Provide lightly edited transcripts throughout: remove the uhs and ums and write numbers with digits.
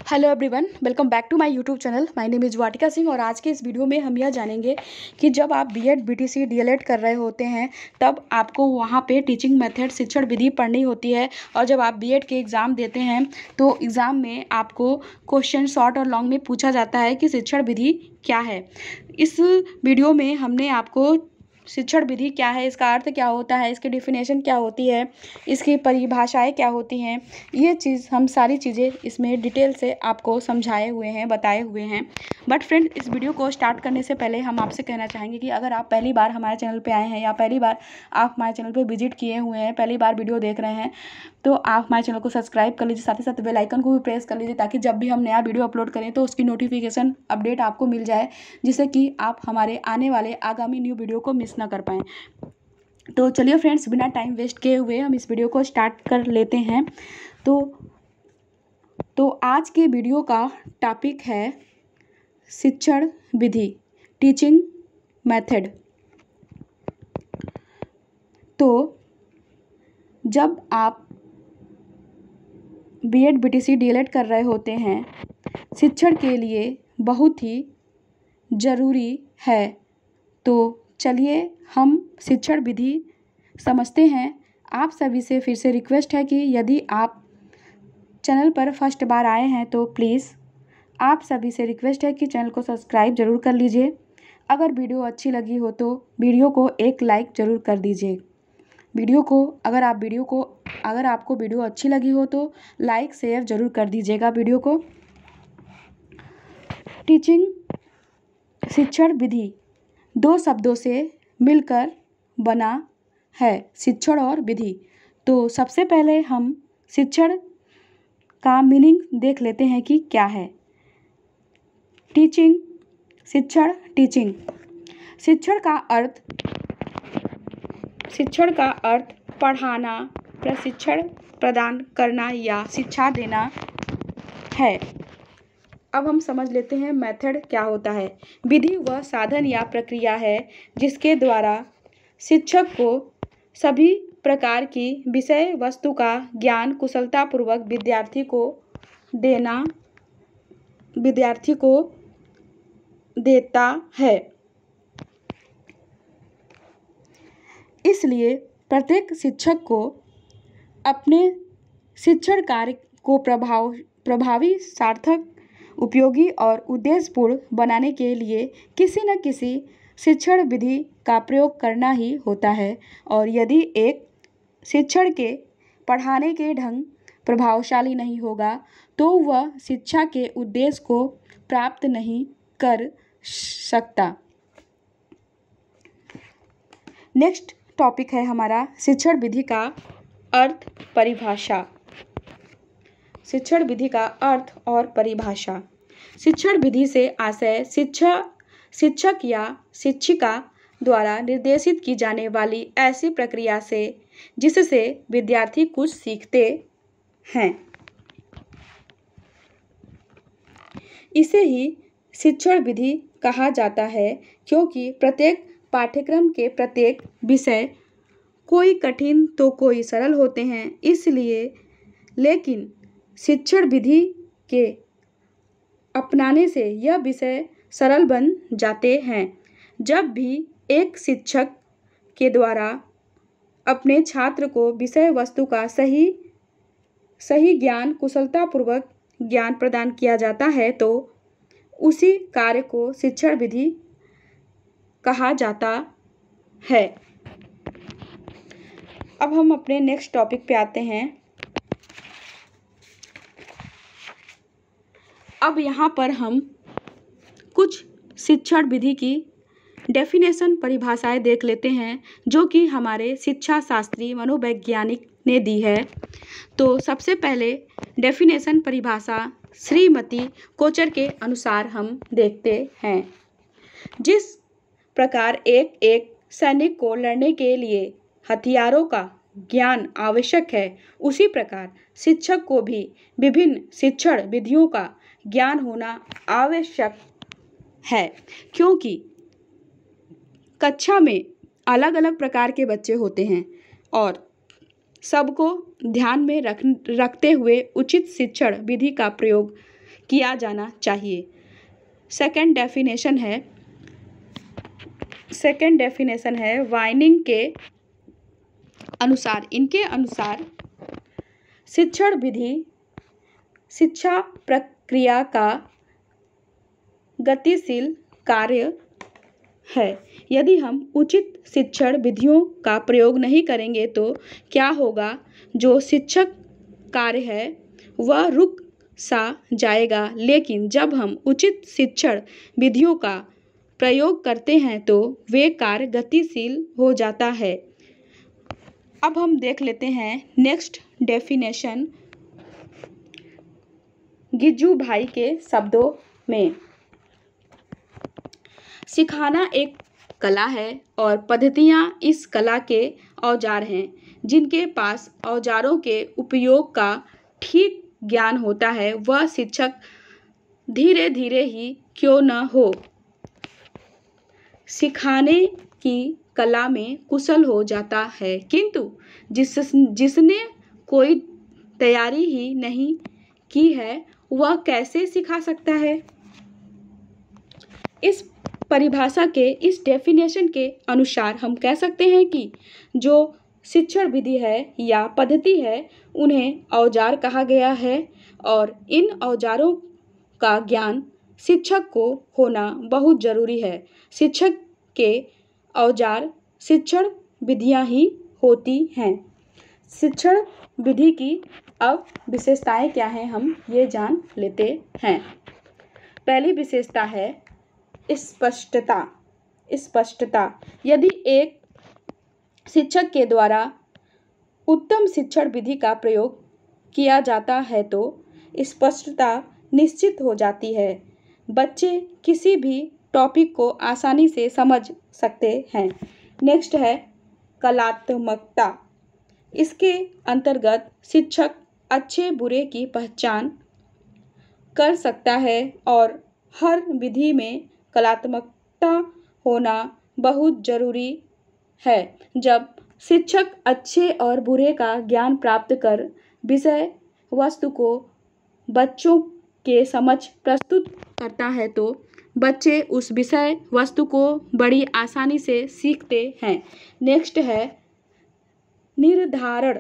Hello everyone, welcome back to my YouTube channel. My name is Vatika Singh और आज के इस वीडियो में हम यह जानेंगे कि जब आप बीएड, बीटीसी, डीएलएड कर रहे होते हैं तब आपको वहाँ पे टीचिंग मेथड, शिक्षण विधि पढ़नी होती है। और जब आप बीएड के एग्ज़ाम देते हैं तो एग्ज़ाम में आपको क्वेश्चन शॉर्ट और लॉन्ग में पूछा जाता है कि शिक्षण विधि क्या है। इस वीडियो में हमने आपको शिक्षण विधि क्या है, इसका अर्थ क्या होता है, इसकी डेफिनेशन क्या होती है, इसकी परिभाषाएं क्या होती हैं, ये चीज़ हम सारी चीज़ें इसमें डिटेल से आपको समझाए हुए हैं, बताए हुए हैं। बट फ्रेंड, इस वीडियो को स्टार्ट करने से पहले हम आपसे कहना चाहेंगे कि अगर आप पहली बार हमारे चैनल पे आए हैं या पहली बार आप हमारे चैनल पे विजिट किए हुए हैं, पहली बार वीडियो देख रहे हैं, तो आप हमारे चैनल को सब्सक्राइब कर लीजिए, साथ ही साथ बेल आइकन को भी प्रेस कर लीजिए ताकि जब भी हम नया वीडियो अपलोड करें तो उसकी नोटिफिकेशन अपडेट आपको मिल जाए, जिससे कि आप हमारे आने वाले आगामी न्यू वीडियो को मिस ना कर पाएँ। तो चलिए फ्रेंड्स, बिना टाइम वेस्ट किए हुए हम इस वीडियो को स्टार्ट कर लेते हैं। तो आज के वीडियो का टॉपिक है शिक्षण विधि, टीचिंग मेथड। तो जब आप बीएड, बीटीसी, डीएलएड कर रहे होते हैं, शिक्षण के लिए बहुत ही ज़रूरी है। तो चलिए हम शिक्षण विधि समझते हैं। आप सभी से फिर से रिक्वेस्ट है कि यदि आप चैनल पर फर्स्ट बार आए हैं तो प्लीज़ आप सभी से रिक्वेस्ट है कि चैनल को सब्सक्राइब ज़रूर कर लीजिए। अगर वीडियो अच्छी लगी हो तो वीडियो को एक लाइक ज़रूर कर दीजिए। अगर आपको वीडियो अच्छी लगी हो तो लाइक शेयर ज़रूर कर दीजिएगा वीडियो को। टीचिंग, शिक्षण विधि दो शब्दों से मिलकर बना है, शिक्षण और विधि। तो सबसे पहले हम शिक्षण का मीनिंग देख लेते हैं कि क्या है। टीचिंग, शिक्षण, टीचिंग। शिक्षण का अर्थ पढ़ाना, प्रशिक्षण प्रदान करना या शिक्षा देना है। अब हम समझ लेते हैं मेथड क्या होता है। विधि वह साधन या प्रक्रिया है जिसके द्वारा शिक्षक को सभी प्रकार की विषय वस्तु का ज्ञान कुशलतापूर्वक विद्यार्थी को देता है। इसलिए प्रत्येक शिक्षक को अपने शिक्षण कार्य को प्रभावी, सार्थक, उपयोगी और उद्देश्यपूर्ण बनाने के लिए किसी न किसी शिक्षण विधि का प्रयोग करना ही होता है। और यदि एक शिक्षण के पढ़ाने के ढंग प्रभावशाली नहीं होगा तो वह शिक्षा के उद्देश्य को प्राप्त नहीं कर सकता। नेक्स्ट टॉपिक है हमारा शिक्षण विधि का अर्थ, परिभाषा। शिक्षण विधि का अर्थ और परिभाषा। शिक्षण विधि से आशय शिक्षक या शिक्षिका द्वारा निर्देशित की जाने वाली ऐसी प्रक्रिया से जिससे विद्यार्थी कुछ सीखते हैं, इसे ही शिक्षण विधि कहा जाता है। क्योंकि प्रत्येक पाठ्यक्रम के प्रत्येक विषय कोई कठिन तो कोई सरल होते हैं, इसलिए लेकिन शिक्षण विधि के अपनाने से यह विषय सरल बन जाते हैं। जब भी एक शिक्षक के द्वारा अपने छात्र को विषय वस्तु का सही ज्ञान, कुशलतापूर्वक ज्ञान प्रदान किया जाता है तो उसी कार्य को शिक्षण विधि कहा जाता है। अब हम अपने नेक्स्ट टॉपिक पे आते हैं। अब यहाँ पर हम कुछ शिक्षण विधि की डेफिनेशन, परिभाषाएं देख लेते हैं जो कि हमारे शिक्षा शास्त्री, मनोवैज्ञानिक ने दी है। तो सबसे पहले डेफिनेशन, परिभाषा श्रीमती कोचर के अनुसार हम देखते हैं। जिस प्रकार एक सैनिक को लड़ने के लिए हथियारों का ज्ञान आवश्यक है, उसी प्रकार शिक्षक को भी विभिन्न शिक्षण विधियों का ज्ञान होना आवश्यक है। क्योंकि कक्षा में अलग अलग प्रकार के बच्चे होते हैं और सबको ध्यान में रखते हुए उचित शिक्षण विधि का प्रयोग किया जाना चाहिए। सेकंड डेफिनेशन है वाइनिंग के अनुसार। इनके अनुसार शिक्षण विधि शिक्षा प्रक्रिया का गतिशील कार्य है। यदि हम उचित शिक्षण विधियों का प्रयोग नहीं करेंगे तो क्या होगा, जो शिक्षक कार्य है वह रुक सा जाएगा। लेकिन जब हम उचित शिक्षण विधियों का प्रयोग करते हैं तो वे कार्य गतिशील हो जाता है। अब हम देख लेते हैं नेक्स्ट डेफिनेशन गिज्जू भाई के शब्दों में। सिखाना एक कला है और पद्धतियाँ इस कला के औजार हैं। जिनके पास औजारों के उपयोग का ठीक ज्ञान होता है वह शिक्षक धीरे धीरे ही क्यों न हो, सिखाने की कला में कुशल हो जाता है। किंतु जिसने कोई तैयारी ही नहीं की है वह कैसे सिखा सकता है। इस परिभाषा के, इस डेफिनेशन के अनुसार हम कह सकते हैं कि जो शिक्षण विधि है या पद्धति है उन्हें औजार कहा गया है और इन औजारों का ज्ञान शिक्षक को होना बहुत ज़रूरी है। शिक्षक के औजार शिक्षण विधियाँ ही होती हैं। शिक्षण विधि की अब विशेषताएं क्या हैं हम ये जान लेते हैं। पहली विशेषता है स्पष्टता। यदि एक शिक्षक के द्वारा उत्तम शिक्षण विधि का प्रयोग किया जाता है तो स्पष्टता निश्चित हो जाती है। बच्चे किसी भी टॉपिक को आसानी से समझ सकते हैं। नेक्स्ट है कलात्मकता। इसके अंतर्गत शिक्षक अच्छे बुरे की पहचान कर सकता है और हर विधि में कलात्मकता होना बहुत ज़रूरी है। जब शिक्षक अच्छे और बुरे का ज्ञान प्राप्त कर विषय वस्तु को बच्चों के समक्ष प्रस्तुत करता है तो बच्चे उस विषय वस्तु को बड़ी आसानी से सीखते हैं। नेक्स्ट है निर्धारण।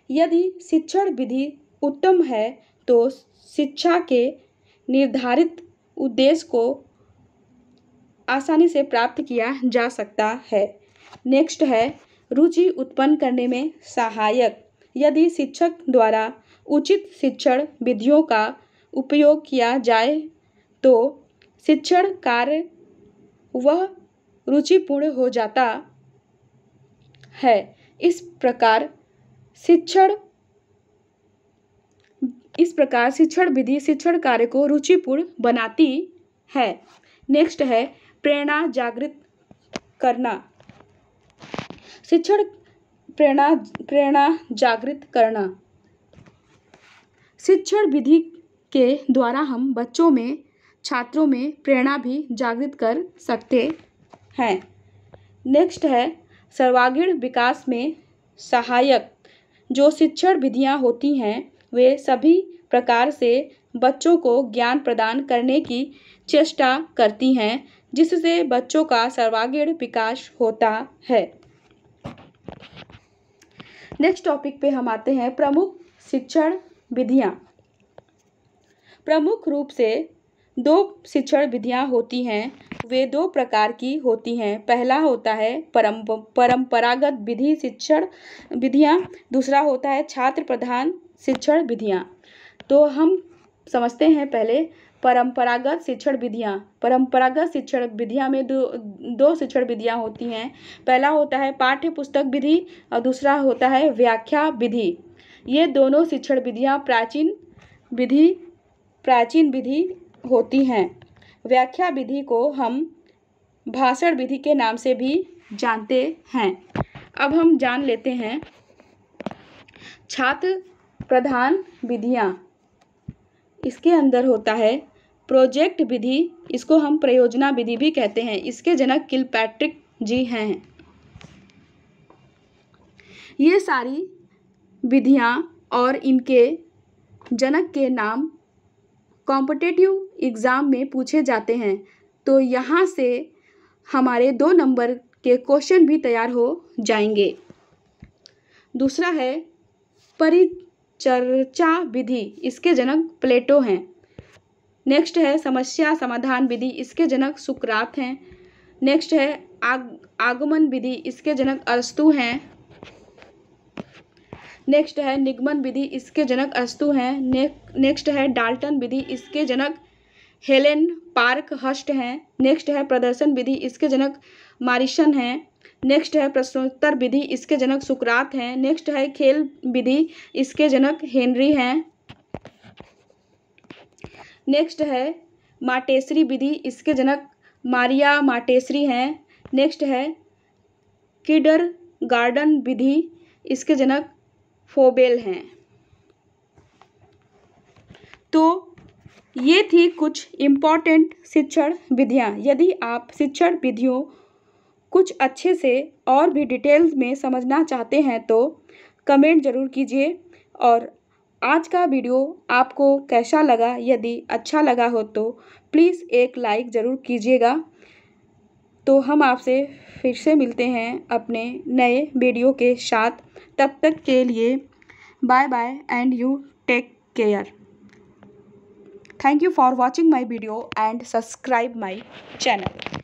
यदि शिक्षण विधि उत्तम है तो शिक्षा के निर्धारित उद्देश्य को आसानी से प्राप्त किया जा सकता है। नेक्स्ट है रुचि उत्पन्न करने में सहायक। यदि शिक्षक द्वारा उचित शिक्षण विधियों का उपयोग किया जाए तो शिक्षण कार्य वह रुचिपूर्ण हो जाता है। इस प्रकार शिक्षण विधि शिक्षण कार्य को रुचिपूर्ण बनाती है। नेक्स्ट है प्रेरणा जागृत करना। शिक्षण प्रेरणा जागृत करना। शिक्षण विधि के द्वारा हम बच्चों में, छात्रों में प्रेरणा भी जागृत कर सकते हैं। नेक्स्ट है सर्वांगीण विकास में सहायक। जो शिक्षण विधियाँ होती हैं वे सभी प्रकार से बच्चों को ज्ञान प्रदान करने की चेष्टा करती हैं जिससे बच्चों का सर्वांगीण विकास होता है। नेक्स्ट टॉपिक पे हम आते हैं प्रमुख शिक्षण विधियाँ। प्रमुख रूप से 2 शिक्षण विधियाँ होती हैं। वे 2 प्रकार की होती हैं। पहला होता है परंपरागत विधि शिक्षण विधियाँ, दूसरा होता है छात्र प्रधान शिक्षण विधियाँ। तो हम समझते हैं पहले परंपरागत शिक्षण विधियाँ। परंपरागत शिक्षण विधियाँ में दो शिक्षण विधियाँ होती हैं। पहला होता है पाठ्य पुस्तक विधि और दूसरा होता है व्याख्या विधि। ये दोनों शिक्षण विधियाँ प्राचीन विधि होती हैं। व्याख्या विधि को हम भाषण विधि के नाम से भी जानते हैं। अब हम जान लेते हैं छात्र प्रधान विधियाँ। इसके अंदर होता है प्रोजेक्ट विधि, इसको हम प्रयोजना विधि भी कहते हैं। इसके जनक किलपैट्रिक जी हैं। ये सारी विधियाँ और इनके जनक के नाम कॉम्पिटिटिव एग्ज़ाम में पूछे जाते हैं। तो यहाँ से हमारे 2 नंबर के क्वेश्चन भी तैयार हो जाएंगे। दूसरा है परिचर्चा विधि, इसके जनक प्लेटो हैं। नेक्स्ट है समस्या समाधान विधि, इसके जनक सुकरात हैं। नेक्स्ट है आगमन विधि, इसके जनक अरस्तु हैं। नेक्स्ट है निगमन विधि, इसके जनक अरस्तु हैं। नेक्स्ट है डाल्टन विधि, इसके जनक हेलेन पार्कहर्स्ट हैं। नेक्स्ट है प्रदर्शन विधि, इसके जनक मारिसन हैं। नेक्स्ट है प्रश्नोत्तर विधि, इसके जनक सुकरात हैं। नेक्स्ट है खेल विधि, इसके जनक हेनरी हैं। नेक्स्ट है माटेसरी विधि, इसके जनक मारिया माटेसरी हैं। नेक्स्ट है किंडरगार्टन विधि, इसके जनक फोबेल हैं। तो ये थी कुछ इम्पॉर्टेंट शिक्षण विधियाँ। यदि आप शिक्षण विधियों कुछ अच्छे से और भी डिटेल्स में समझना चाहते हैं तो कमेंट ज़रूर कीजिए। और आज का वीडियो आपको कैसा लगा? यदि अच्छा लगा हो तो प्लीज़ एक लाइक ज़रूर कीजिएगा। तो हम आपसे फिर से मिलते हैं अपने नए वीडियो के साथ। तब तक के लिए bye bye and you take care. Thank you for watching my video and subscribe my channel.